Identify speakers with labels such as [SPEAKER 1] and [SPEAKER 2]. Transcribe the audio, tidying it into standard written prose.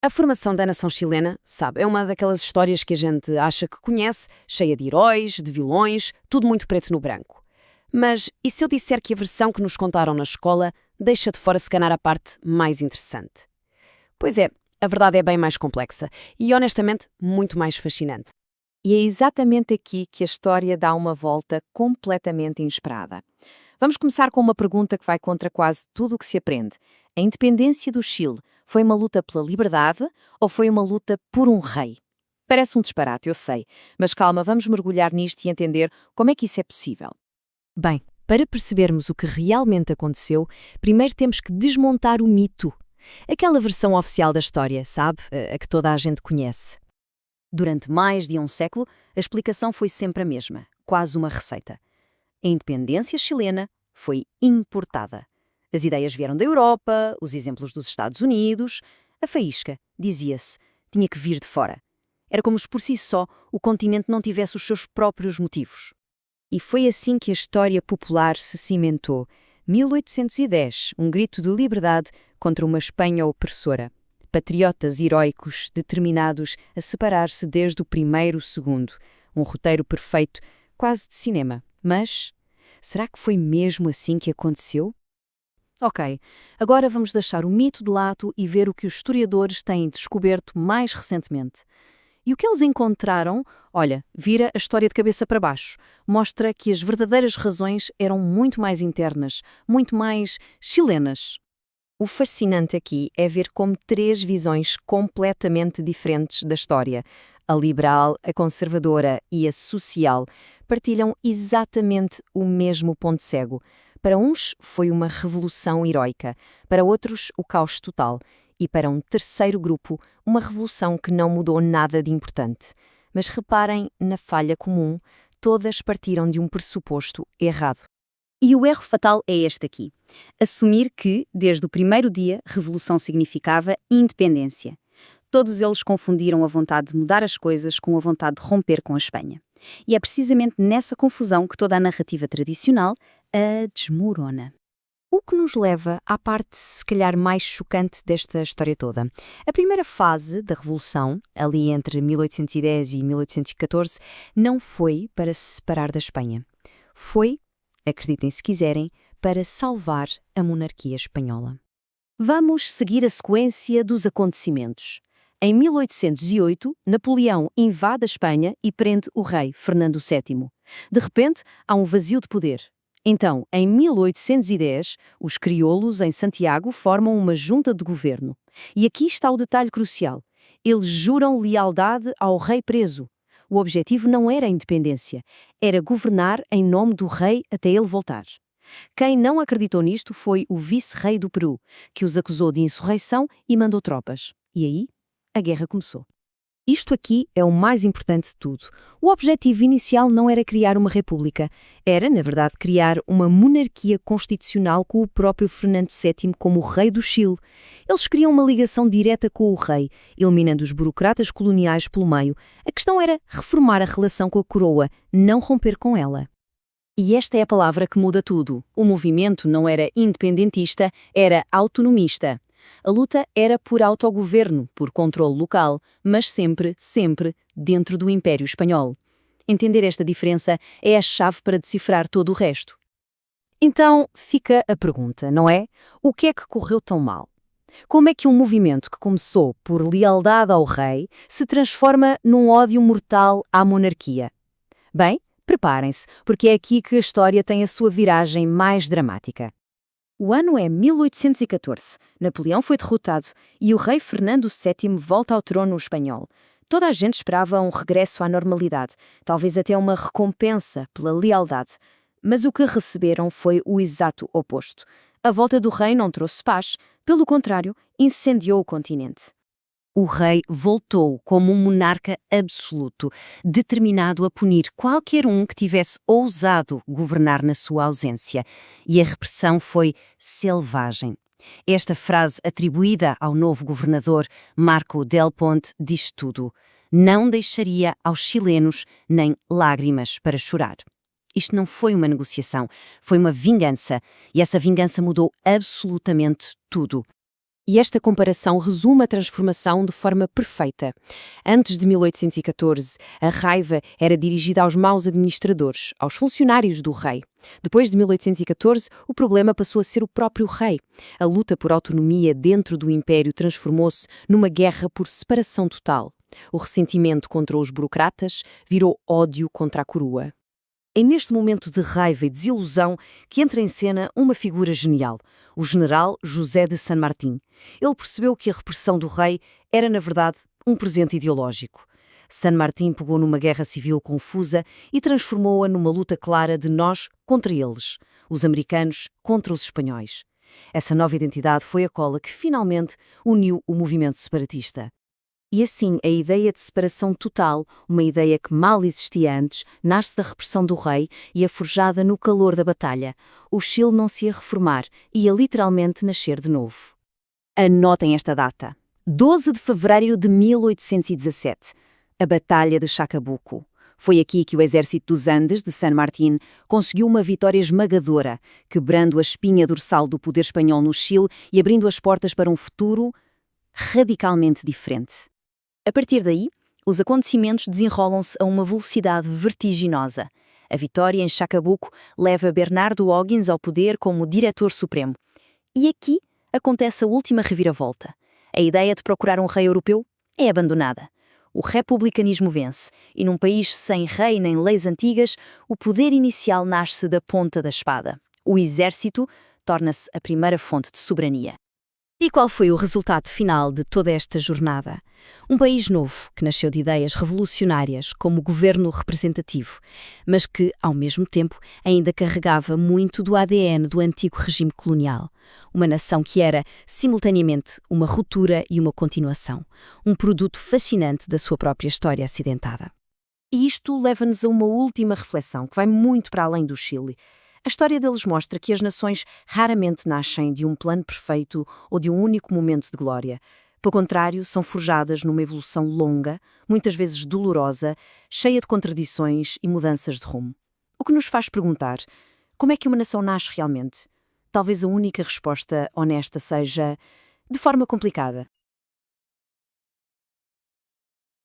[SPEAKER 1] A formação da nação chilena, sabe, é uma daquelas histórias que a gente acha que conhece, cheia de heróis, de vilões, tudo muito preto no branco. Mas e se eu disser que a versão que nos contaram na escola deixa de fora se calhar a parte mais interessante? Pois é, a verdade é bem mais complexa e, honestamente, muito mais fascinante.
[SPEAKER 2] E é exatamente aqui que a história dá uma volta completamente inesperada. Vamos começar com uma pergunta que vai contra quase tudo o que se aprende. A independência do Chile foi uma luta pela liberdade ou foi uma luta por um rei? Parece um disparate, eu sei, mas calma, vamos mergulhar nisto e entender como é que isso é possível.
[SPEAKER 3] Bem, para percebermos o que realmente aconteceu, primeiro temos que desmontar o mito. Aquela versão oficial da história, sabe? A que toda a gente conhece.
[SPEAKER 4] Durante mais de um século, a explicação foi sempre a mesma, quase uma receita. A independência chilena foi importada. As ideias vieram da Europa, os exemplos dos Estados Unidos. A faísca, dizia-se, tinha que vir de fora. Era como se por si só o continente não tivesse os seus próprios motivos.
[SPEAKER 3] E foi assim que a história popular se cimentou. 1810, um grito de liberdade contra uma Espanha opressora. Patriotas heróicos, determinados a separar-se desde o primeiro segundo. Um roteiro perfeito, quase de cinema. Mas, será que foi mesmo assim que aconteceu? Ok, agora vamos deixar o mito de lado e ver o que os historiadores têm descoberto mais recentemente. E o que eles encontraram, olha, vira a história de cabeça para baixo. Mostra que as verdadeiras razões eram muito mais internas, muito mais chilenas.
[SPEAKER 2] O fascinante aqui é ver como três visões completamente diferentes da história, a liberal, a conservadora e a social, partilham exatamente o mesmo ponto cego. Para uns foi uma revolução heroica, para outros o caos total, e para um terceiro grupo uma revolução que não mudou nada de importante. Mas reparem na falha comum, todas partiram de um pressuposto errado.
[SPEAKER 4] E o erro fatal é este aqui. Assumir que, desde o primeiro dia, revolução significava independência. Todos eles confundiram a vontade de mudar as coisas com a vontade de romper com a Espanha. E é precisamente nessa confusão que toda a narrativa tradicional a desmorona.
[SPEAKER 3] O que nos leva à parte, se calhar, mais chocante desta história toda. A primeira fase da Revolução, ali entre 1810 e 1814, não foi para se separar da Espanha. Foi, acreditem se quiserem, para salvar a monarquia espanhola.
[SPEAKER 4] Vamos seguir a sequência dos acontecimentos. Em 1808, Napoleão invade a Espanha e prende o rei Fernando VII. De repente, há um vazio de poder. Então, em 1810, os crioulos em Santiago formam uma junta de governo. E aqui está o detalhe crucial. Eles juram lealdade ao rei preso. O objetivo não era a independência, era governar em nome do rei até ele voltar. Quem não acreditou nisto foi o vice-rei do Peru, que os acusou de insurreição e mandou tropas. E aí, a guerra começou.
[SPEAKER 3] Isto aqui é o mais importante de tudo. O objetivo inicial não era criar uma república. Era, na verdade, criar uma monarquia constitucional com o próprio Fernando VII como o rei do Chile. Eles queriam uma ligação direta com o rei, eliminando os burocratas coloniais pelo meio. A questão era reformar a relação com a coroa, não romper com ela.
[SPEAKER 4] E esta é a palavra que muda tudo. O movimento não era independentista, era autonomista. A luta era por autogoverno, por controle local, mas sempre, sempre dentro do Império Espanhol. Entender esta diferença é a chave para decifrar todo o resto.
[SPEAKER 2] Então fica a pergunta, não é? O que é que correu tão mal? Como é que um movimento que começou por lealdade ao rei se transforma num ódio mortal à monarquia? Bem, preparem-se, porque é aqui que a história tem a sua viragem mais dramática. O ano é 1814. Napoleão foi derrotado e o rei Fernando VII volta ao trono espanhol. Toda a gente esperava um regresso à normalidade, talvez até uma recompensa pela lealdade. Mas o que receberam foi o exato oposto. A volta do rei não trouxe paz, pelo contrário, incendiou o continente.
[SPEAKER 4] O rei voltou como um monarca absoluto, determinado a punir qualquer um que tivesse ousado governar na sua ausência. E a repressão foi selvagem. Esta frase atribuída ao novo governador, Marco Del Ponte, diz tudo. Não deixaria aos chilenos nem lágrimas para chorar. Isto não foi uma negociação, foi uma vingança. E essa vingança mudou absolutamente tudo.
[SPEAKER 1] E esta comparação resume a transformação de forma perfeita. Antes de 1814, a raiva era dirigida aos maus administradores, aos funcionários do rei. Depois de 1814, o problema passou a ser o próprio rei. A luta por autonomia dentro do império transformou-se numa guerra por separação total. O ressentimento contra os burocratas virou ódio contra a coroa.
[SPEAKER 2] É neste momento de raiva e desilusão que entra em cena uma figura genial, o general José de San Martín. Ele percebeu que a repressão do rei era, na verdade, um presente ideológico. San Martín pegou numa guerra civil confusa e transformou-a numa luta clara de nós contra eles, os americanos contra os espanhóis. Essa nova identidade foi a cola que finalmente uniu o movimento separatista.
[SPEAKER 4] E assim, a ideia de separação total, uma ideia que mal existia antes, nasce da repressão do rei e é forjada no calor da batalha. O Chile não se ia reformar, ia literalmente nascer de novo.
[SPEAKER 2] Anotem esta data. 12 de fevereiro de 1817. A Batalha de Chacabuco. Foi aqui que o exército dos Andes, de San Martín, conseguiu uma vitória esmagadora, quebrando a espinha dorsal do poder espanhol no Chile e abrindo as portas para um futuro radicalmente diferente.
[SPEAKER 4] A partir daí, os acontecimentos desenrolam-se a uma velocidade vertiginosa. A vitória em Chacabuco leva Bernardo O'Higgins ao poder como diretor supremo. E aqui acontece a última reviravolta. A ideia de procurar um rei europeu é abandonada. O republicanismo vence, e num país sem rei nem leis antigas, o poder inicial nasce da ponta da espada. O exército torna-se a primeira fonte de soberania.
[SPEAKER 3] E qual foi o resultado final de toda esta jornada? Um país novo, que nasceu de ideias revolucionárias como o governo representativo, mas que, ao mesmo tempo, ainda carregava muito do ADN do antigo regime colonial. Uma nação que era, simultaneamente, uma ruptura e uma continuação. Um produto fascinante da sua própria história acidentada.
[SPEAKER 2] E isto leva-nos a uma última reflexão, que vai muito para além do Chile. A história deles mostra que as nações raramente nascem de um plano perfeito ou de um único momento de glória. Pelo contrário, são forjadas numa evolução longa, muitas vezes dolorosa, cheia de contradições e mudanças de rumo. O que nos faz perguntar, como é que uma nação nasce realmente? Talvez a única resposta honesta seja, de forma complicada.